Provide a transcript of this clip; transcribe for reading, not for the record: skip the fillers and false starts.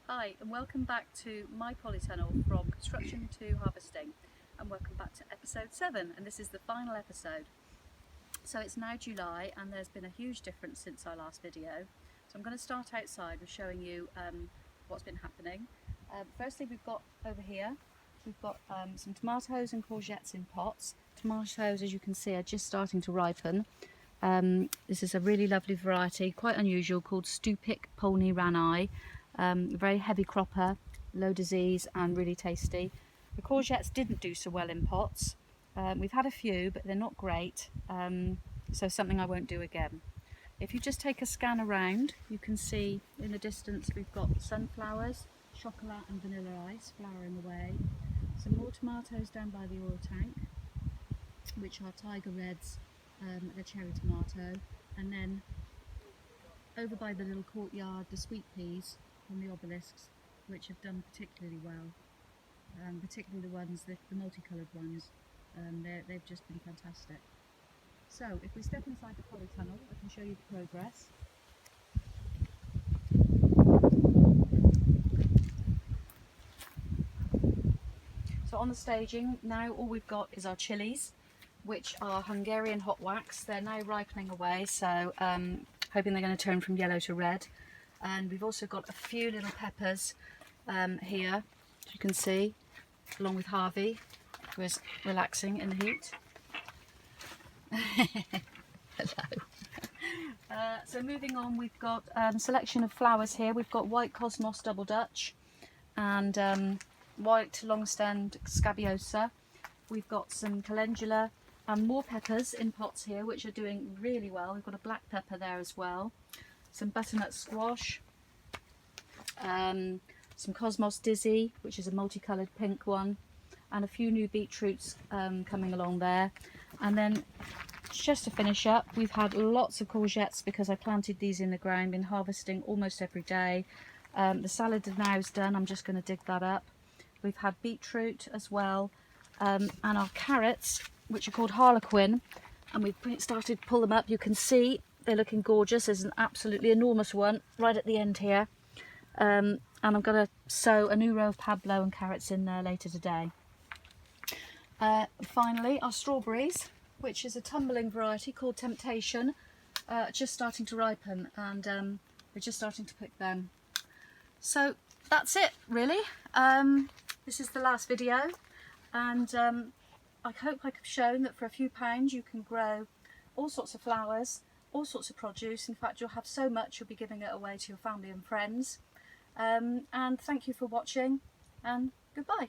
Hi and welcome back to my polytunnel from construction to harvesting, and welcome back to episode 7, and this is the final episode. So it's now July and there's been a huge difference since our last video. So I'm going to start outside with showing you what's been happening. Firstly, we've got over here, we've got some tomatoes and courgettes in pots. Tomatoes, as you can see, are just starting to ripen. This is a really lovely variety, quite unusual, called Stupic Polny Ranai. Very heavy cropper, low disease and really tasty. The courgettes didn't do so well in pots. We've had a few, but they're not great, so something I won't do again. If you just take a scan around, you can see in the distance we've got sunflowers, chocolate and vanilla ice flowering away. Some more tomatoes down by the oil tank, which are tiger reds, the cherry tomato, and then over by the little courtyard, the sweet peas from the obelisks, which have done particularly well, particularly the ones, the multicoloured ones. They've just been fantastic. So if we step inside the polytunnel, I can show you the progress. So on the staging now, all we've got is our chilies, which are Hungarian hot wax. They're now ripening away, so hoping they're going to turn from yellow to red. And we've also got a few little peppers here, as you can see, along with Harvey, who is relaxing in the heat. Hello. So moving on, we've got a selection of flowers here. We've got white cosmos double dutch and white long-stemmed scabiosa. We've got some calendula and more peppers in pots here, which are doing really well. We've got a black pepper there as well, some butternut squash, some cosmos dizzy, which is a multicoloured pink one, and a few new beetroots coming along there. And then just to finish up, we've had lots of courgettes because I planted these in the ground, been harvesting almost every day. The salad now is done, I'm just going to dig that up. We've had beetroot as well, and our carrots, which are called Harlequin, and we've started to pull them up. You can see they're looking gorgeous. There's an absolutely enormous one right at the end here, and I'm going to sow a new row of Pablo and carrots in there later today. Finally, our strawberries, which is a tumbling variety called Temptation, just starting to ripen, and we're just starting to pick them. So that's it really. This is the last video, and I hope I've shown that for a few pounds you can grow all sorts of flowers, all sorts of produce. In fact, you'll have so much you'll be giving it away to your family and friends. And thank you for watching, and goodbye.